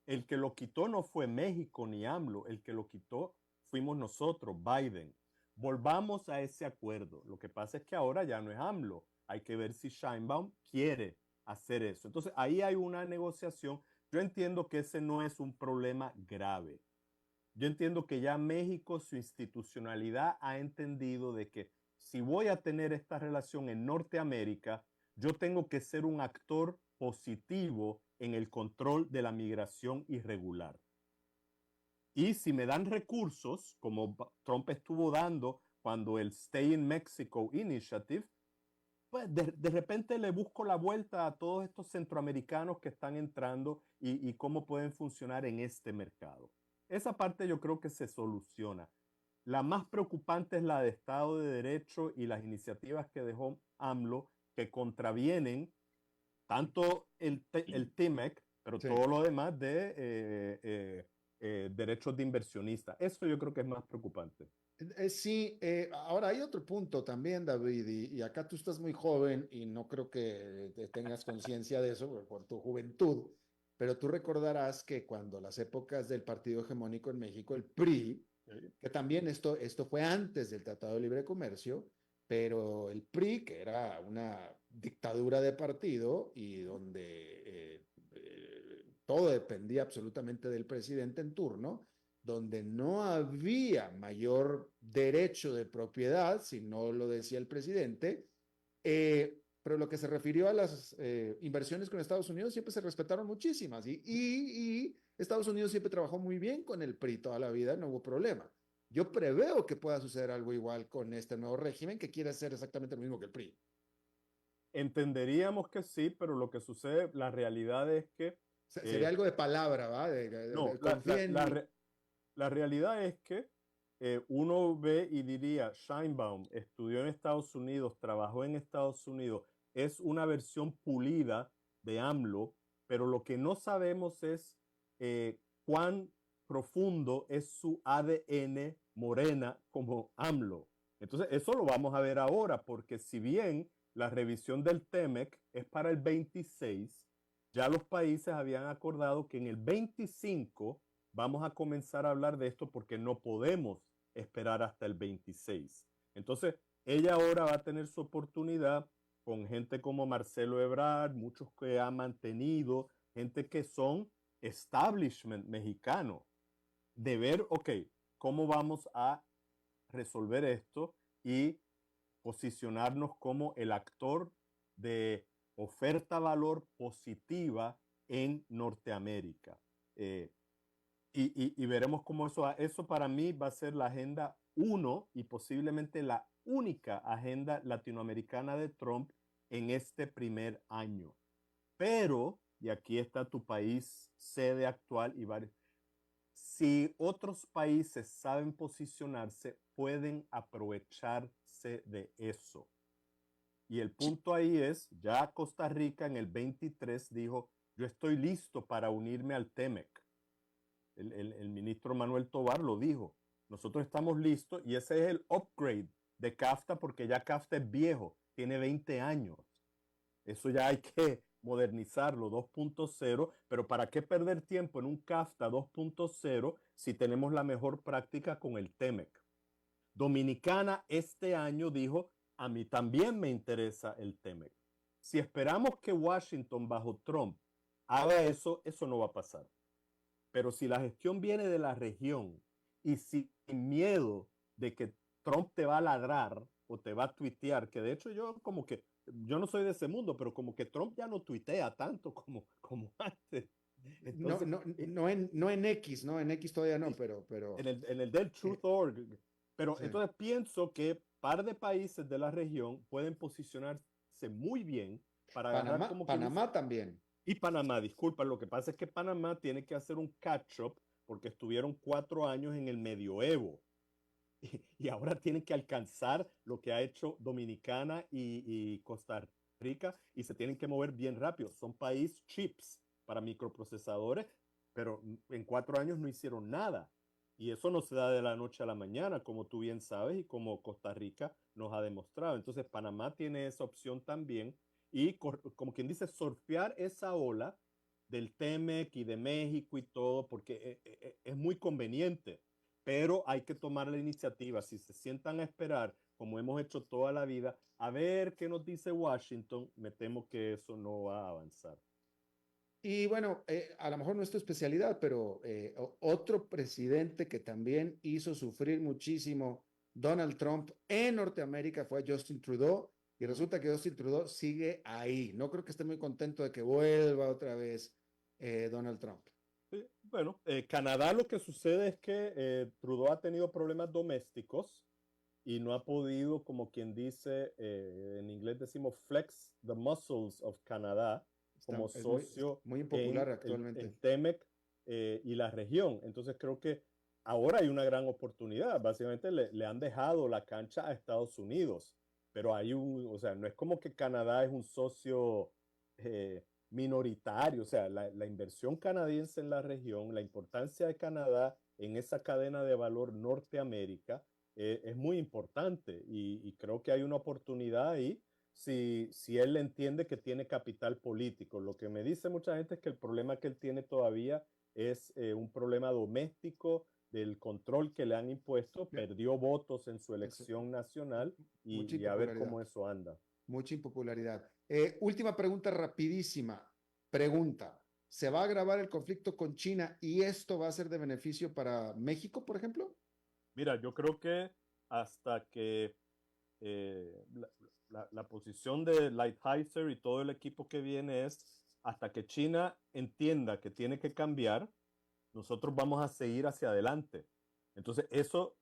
el que lo quitó no fue México ni AMLO, el que lo quitó fuimos nosotros, Biden. Volvamos a ese acuerdo. Lo que pasa es que ahora ya no es AMLO. Hay que ver si Sheinbaum quiere hacer eso. Entonces, ahí hay una negociación. Yo entiendo que ese no es un problema grave. Yo entiendo que ya México, su institucionalidad ha entendido de que si voy a tener esta relación en Norteamérica, yo tengo que ser un actor positivo en el control de la migración irregular. Y si me dan recursos, como Trump estuvo dando cuando el Stay in Mexico Initiative, pues de repente le busco la vuelta a todos estos centroamericanos que están entrando y cómo pueden funcionar en este mercado. Esa parte yo creo que se soluciona. La más preocupante es la de Estado de Derecho y las iniciativas que dejó AMLO que contravienen tanto el TMEC, pero Sí. todo lo demás de derechos de inversionista. Eso yo creo que es más preocupante. Sí, ahora hay otro punto también, David, y acá tú estás muy joven y no creo que tengas conciencia de eso por tu juventud, pero tú recordarás que cuando las épocas del partido hegemónico en México, el PRI, que también esto fue antes del Tratado de Libre Comercio, pero el PRI, que era una dictadura de partido y donde todo dependía absolutamente del presidente en turno, donde no había mayor derecho de propiedad, si no lo decía el presidente, pero lo que se refirió a las inversiones con Estados Unidos siempre se respetaron muchísimas y Estados Unidos siempre trabajó muy bien con el PRI toda la vida, no hubo problema. Yo preveo que pueda suceder algo igual con este nuevo régimen que quiere hacer exactamente lo mismo que el PRI. Entenderíamos que sí, pero lo que sucede, la realidad es que Sería algo de palabra, ¿va? no, Confía en mí. la realidad es que uno ve y diría, Sheinbaum estudió en Estados Unidos, trabajó en Estados Unidos, es una versión pulida de AMLO, pero lo que no sabemos es cuán profundo es su ADN morena como AMLO. Entonces, eso lo vamos a ver ahora, porque si bien la revisión del TEMEC es para el 26, ya los países habían acordado que en el 25 vamos a comenzar a hablar de esto porque no podemos esperar hasta el 26. Entonces, ella ahora va a tener su oportunidad con gente como Marcelo Ebrard, muchos que ha mantenido, gente que son establishment mexicano, de ver, ok, cómo vamos a resolver esto y posicionarnos como el actor de oferta-valor positiva en Norteamérica. Y veremos cómo eso para mí va a ser la agenda 1 y posiblemente la única agenda latinoamericana de Trump en este primer año. Pero, y aquí está tu país sede actual y varios, si otros países saben posicionarse, pueden aprovecharse de eso. Y el punto ahí es, ya Costa Rica en el 23 dijo, yo estoy listo para unirme al TEMEC. El ministro Manuel Tovar lo dijo, nosotros estamos listos y ese es el upgrade de CAFTA porque ya CAFTA es viejo, tiene 20 años. Eso ya hay que modernizarlo 2.0, pero ¿para qué perder tiempo en un CAFTA 2.0 si tenemos la mejor práctica con el TEMEC? Dominicana este año dijo, a mí también me interesa el TEMEC. Si esperamos que Washington bajo Trump haga eso, eso no va a pasar. Pero si la gestión viene de la región y sin miedo de que Trump te va a ladrar o te va a tuitear, que de hecho yo no soy de ese mundo, pero como que Trump ya no tuitea tanto como antes. Entonces, no en X, ¿no? En X todavía no, pero... en el del Truth.org. Pero sí. Entonces pienso que par de países de la región pueden posicionarse muy bien para agarrar como Panamá también. Y Panamá, disculpa, lo que pasa es que Panamá tiene que hacer un catch-up porque estuvieron 4 años en el medioevo y ahora tienen que alcanzar lo que ha hecho Dominicana y Costa Rica y se tienen que mover bien rápido. Son países chips para microprocesadores, pero en 4 años no hicieron nada. Y eso no se da de la noche a la mañana, como tú bien sabes, y como Costa Rica nos ha demostrado. Entonces, Panamá tiene esa opción también. Y como quien dice, surfear esa ola del TEMEC y de México y todo, porque es muy conveniente. Pero hay que tomar la iniciativa. Si se sientan a esperar, como hemos hecho toda la vida, a ver qué nos dice Washington, me temo que eso no va a avanzar. Y bueno, a lo mejor no es tu especialidad, pero otro presidente que también hizo sufrir muchísimo Donald Trump en Norteamérica fue Justin Trudeau, y resulta que Justin Trudeau sigue ahí. No creo que esté muy contento de que vuelva otra vez Donald Trump. Sí, bueno, Canadá lo que sucede es que Trudeau ha tenido problemas domésticos y no ha podido, como quien dice, en inglés decimos flex the muscles of Canadá como socio muy impopular en actualmente. TEMEC y la región. Entonces creo que ahora hay una gran oportunidad. Básicamente le han dejado la cancha a Estados Unidos, pero o sea, no es como que Canadá es un socio minoritario. O sea, la inversión canadiense en la región, la importancia de Canadá en esa cadena de valor Norteamérica es muy importante y creo que hay una oportunidad ahí si él entiende que tiene capital político. Lo que me dice mucha gente es que el problema que él tiene todavía es un problema doméstico del control que le han impuesto, perdió votos en su elección nacional y a ver cómo eso anda. Mucha impopularidad. Última pregunta rapidísima. Pregunta, ¿se va a agravar el conflicto con China y esto va a ser de beneficio para México, por ejemplo? Mira, yo creo que hasta que la posición de Lighthizer y todo el equipo que viene es hasta que China entienda que tiene que cambiar, nosotros vamos a seguir hacia adelante. Entonces, eso,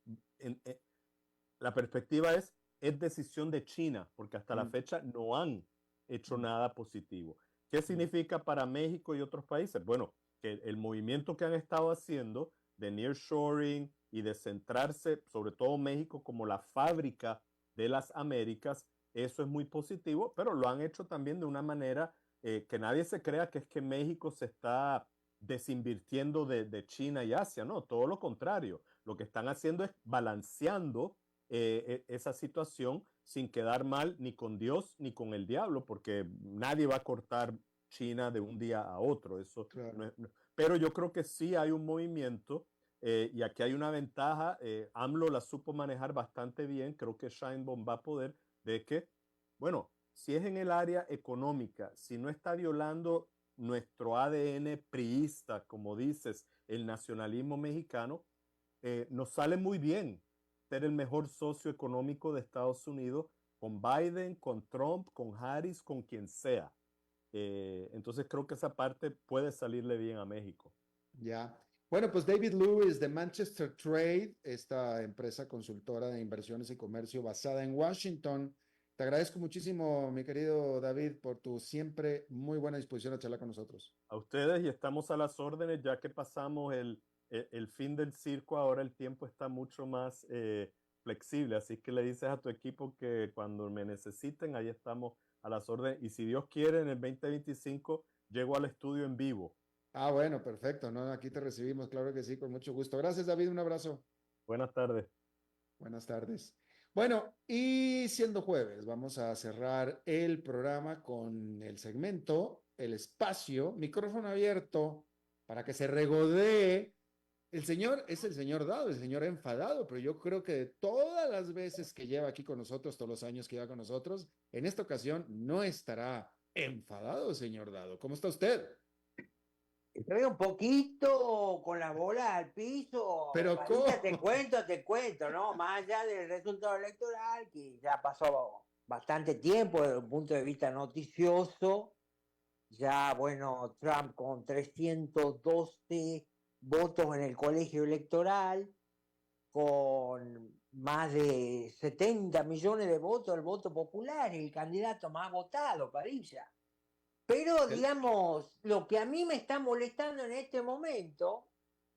la perspectiva es decisión de China, porque hasta la fecha no han hecho nada positivo. ¿Qué significa para México y otros países? Bueno, que el movimiento que han estado haciendo de nearshoring y de centrarse, sobre todo México, como la fábrica de las Américas, eso es muy positivo, pero lo han hecho también de una manera que nadie se crea que es que México se está desinvirtiendo de China y Asia, no, todo lo contrario. Lo que están haciendo es balanceando esa situación sin quedar mal ni con Dios ni con el diablo, porque nadie va a cortar China de un día a otro. Eso claro. Pero yo creo que sí hay un movimiento y aquí hay una ventaja. AMLO la supo manejar bastante bien. Creo que Sheinbaum va a poder de que, bueno, si es en el área económica, si no está violando nuestro ADN priista, como dices, el nacionalismo mexicano, nos sale muy bien ser el mejor socio económico de Estados Unidos con Biden, con Trump, con Harris, con quien sea. Entonces creo que esa parte puede salirle bien a México. Ya. Bueno, pues David Lewis de Manchester Trade, esta empresa consultora de inversiones y comercio basada en Washington. Te agradezco muchísimo, mi querido David, por tu siempre muy buena disposición a charlar con nosotros. A ustedes, y estamos a las órdenes, ya que pasamos el fin del circo, ahora el tiempo está mucho más flexible, así que le dices a tu equipo que cuando me necesiten, ahí estamos a las órdenes, y si Dios quiere, en el 2025 llego al estudio en vivo. Ah, bueno, perfecto, ¿no? Aquí te recibimos, claro que sí, con mucho gusto. Gracias, David, un abrazo. Buenas tardes. Buenas tardes. Bueno, y siendo jueves, vamos a cerrar el programa con el segmento, el espacio, micrófono abierto, para que se regodee. El señor es el señor Dado, el señor enfadado, pero yo creo que de todas las veces que lleva aquí con nosotros, todos los años que lleva con nosotros, en esta ocasión no estará enfadado, señor Dado. ¿Cómo está usted? Estoy un poquito con la bola al piso. Pero Padilla, ¿cómo? te cuento, ¿no? Más allá del resultado electoral, que ya pasó bastante tiempo desde un punto de vista noticioso, ya, bueno, Trump con 312 votos en el colegio electoral, con más de 70 millones de votos, el voto popular, el candidato más votado, Padilla. Pero, digamos, lo que a mí me está molestando en este momento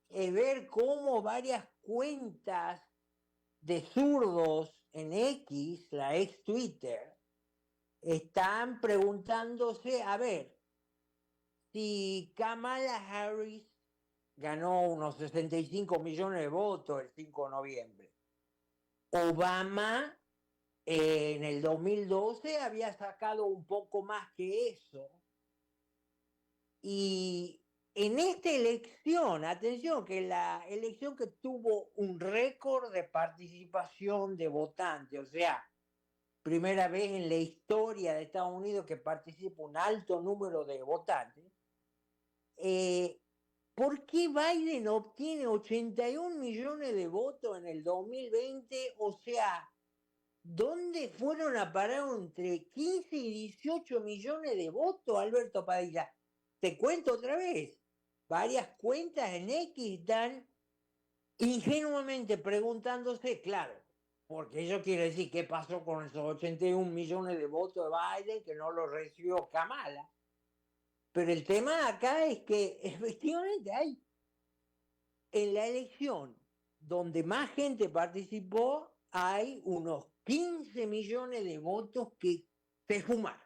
es ver cómo varias cuentas de zurdos en X, la ex Twitter, están preguntándose, a ver, si Kamala Harris ganó unos 65 millones de votos el 5 de noviembre. Obama en el 2012 había sacado un poco más que eso. Y en esta elección, atención, que la elección que tuvo un récord de participación de votantes, o sea, primera vez en la historia de Estados Unidos que participa un alto número de votantes, ¿por qué Biden obtiene 81 millones de votos en el 2020? O sea, ¿dónde fueron a parar entre 15 y 18 millones de votos, Alberto Padilla? Te cuento otra vez. Varias cuentas en X están ingenuamente preguntándose, claro, porque eso quiere decir qué pasó con esos 81 millones de votos de Biden que no los recibió Kamala. Pero el tema acá es que efectivamente hay en la elección donde más gente participó, hay unos 15 millones de votos que se fumaron.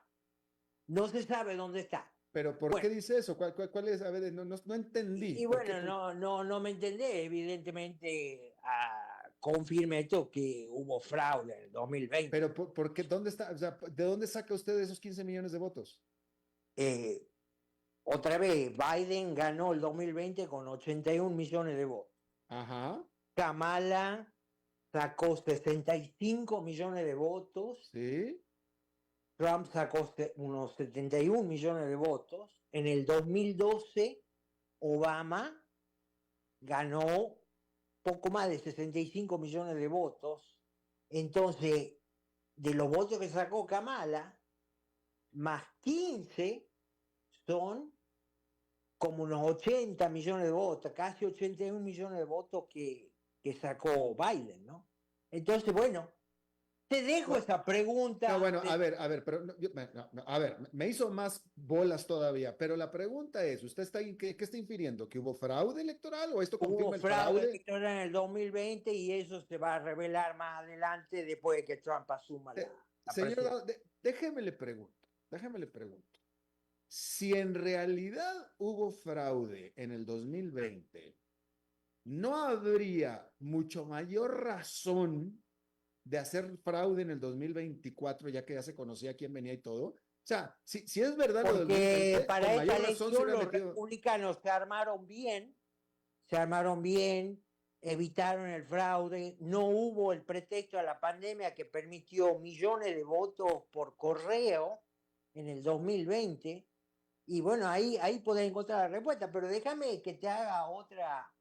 No se sabe dónde está. Pero ¿por qué dice eso? ¿Cuál es? A ver, no entendí. Y bueno, no me entendí. Evidentemente, confirme esto que hubo fraude en el 2020. Pero ¿por qué? ¿Dónde está? O sea, ¿de dónde saca usted esos 15 millones de votos? Otra vez, Biden ganó el 2020 con 81 millones de votos. Ajá. Kamala sacó 65 millones de votos. Sí. Trump sacó unos 71 millones de votos. En el 2012, Obama ganó poco más de 65 millones de votos. Entonces, de los votos que sacó Kamala, más 15 son como unos 80 millones de votos, casi 81 millones de votos que sacó Biden, ¿no? Entonces, bueno, te dejo esa pregunta. No, bueno, a ver, pero a ver, me hizo más bolas todavía, pero la pregunta es, ¿usted está qué está infiriendo? ¿Que hubo fraude electoral o esto confirma el fraude? Hubo fraude electoral en el 2020 y eso se va a revelar más adelante después de que Trump asuma la señor, déjeme le pregunto. Si en realidad hubo fraude en el 2020, ¿no habría mucho mayor razón de hacer fraude en el 2024, ya que ya se conocía quién venía y todo? O sea, si es verdad porque lo del 2020, para esta elección los republicanos se armaron bien, evitaron el fraude, no hubo el pretexto a la pandemia que permitió millones de votos por correo en el 2020, y bueno, ahí podés encontrar la respuesta, pero déjame que te haga otra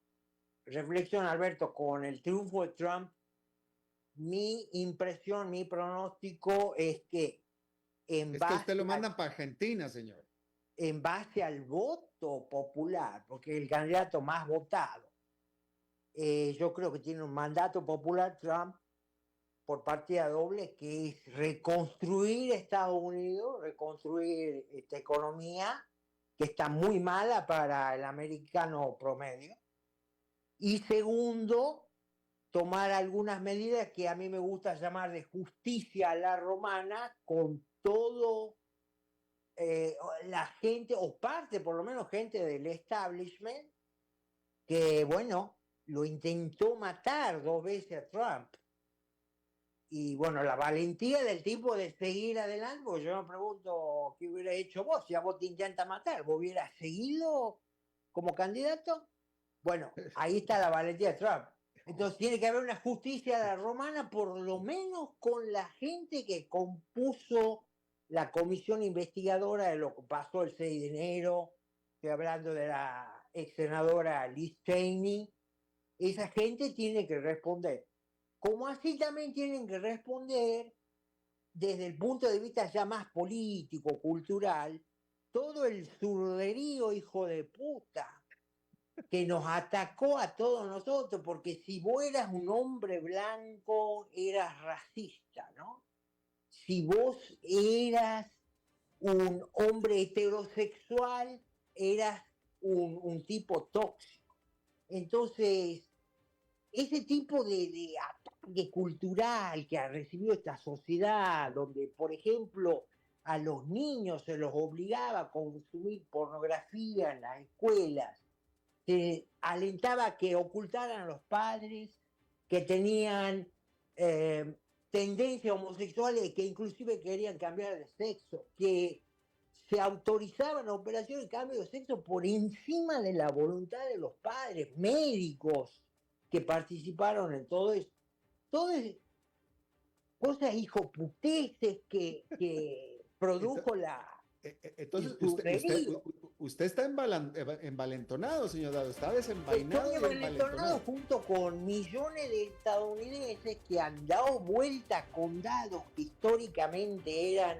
reflexión, Alberto. Con el triunfo de Trump, mi impresión, mi pronóstico es que que usted lo mandan para Argentina, señor. En base al voto popular, porque el candidato más votado, yo creo que tiene un mandato popular Trump por partida doble, que es reconstruir Estados Unidos, reconstruir esta economía que está muy mala para el americano promedio. Y segundo, tomar algunas medidas que a mí me gusta llamar de justicia a la romana, con todo la gente, o parte por lo menos gente del establishment, que bueno, lo intentó matar 2 veces a Trump. Y bueno, la valentía del tipo de seguir adelante, porque yo me pregunto qué hubiera hecho vos si a vos te intenta matar. ¿Vos hubieras seguido como candidato? Bueno, ahí está la valentía de Trump. Entonces tiene que haber una justicia a la romana, por lo menos con la gente que compuso la comisión investigadora de lo que pasó el 6 de enero. Estoy hablando de la ex senadora Liz Cheney. Esa gente tiene que responder. Como así también tienen que responder, desde el punto de vista ya más político, cultural, todo el zurderío hijo de puta que nos atacó a todos nosotros, porque si vos eras un hombre blanco, eras racista, ¿no? Si vos eras un hombre heterosexual, eras un tipo tóxico. Entonces, ese tipo de ataque cultural que ha recibido esta sociedad, donde, por ejemplo, a los niños se los obligaba a consumir pornografía en las escuelas, se alentaba a que ocultaran a los padres, que tenían tendencias homosexuales, que inclusive querían cambiar de sexo, que se autorizaban operaciones de cambio de sexo por encima de la voluntad de los padres, médicos que participaron en todo eso. Todas cosas hijoputeces que produjo Entonces, el usted está envalentonado, señor Dado, está desenvainado. Estoy envalentonado junto con millones de estadounidenses que han dado vuelta a condados que históricamente eran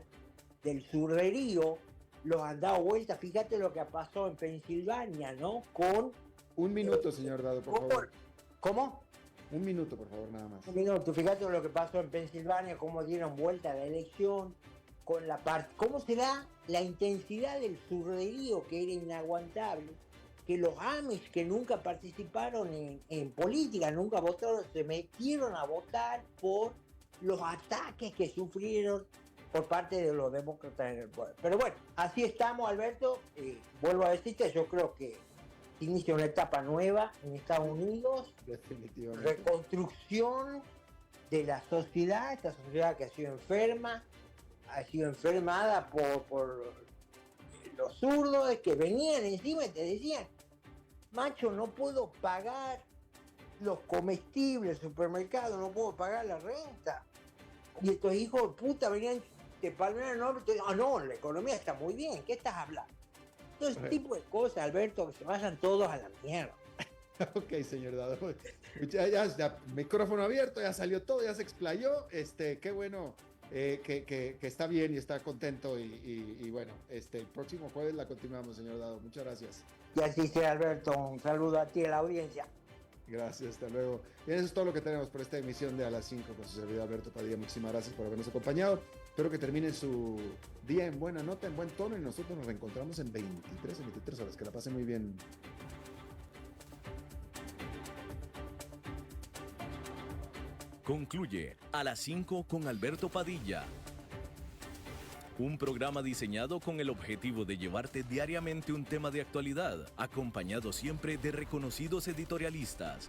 del surrerío, los han dado vuelta. Fíjate lo que pasó en Pensilvania, ¿no? Un minuto, señor Dado, por favor. ¿Cómo? Un minuto, por favor, nada más. Un minuto, fíjate lo que pasó en Pensilvania, cómo dieron vuelta a la elección, con cómo será la intensidad del surrerío, que era inaguantable, que los Amish, que nunca participaron en política, nunca votaron, se metieron a votar por los ataques que sufrieron por parte de los demócratas en el poder. Pero bueno, así estamos, Alberto. Vuelvo a decirte, yo creo que se inicia una etapa nueva en Estados Unidos, definitivamente. Reconstrucción de la sociedad, esta sociedad que ha sido enferma, ha sido enfermada por los zurdos que venían encima y te decían, macho, no puedo pagar los comestibles del supermercado, no puedo pagar la renta. Y estos hijos de puta venían de Palmera Norte y te decían, no, la economía está muy bien, ¿qué estás hablando? Todo ese tipo de cosas, Alberto, que se vayan todos a la mierda. Ok, señor Dado. Ya, micrófono abierto, ya salió todo, ya se explayó. Qué bueno que está bien y está contento. Y bueno, el próximo jueves la continuamos, señor Dado. Muchas gracias. Y así sea, Alberto. Un saludo a ti y a la audiencia. Gracias, hasta luego. Y eso es todo lo que tenemos por esta emisión de A las 5 con su servidor Alberto Padilla. Muchísimas gracias por habernos acompañado. Espero que terminen su día en buena nota, en buen tono, y nosotros nos reencontramos en 23 horas. Que la pasen muy bien. Concluye A las 5 con Alberto Padilla. Un programa diseñado con el objetivo de llevarte diariamente un tema de actualidad, acompañado siempre de reconocidos editorialistas.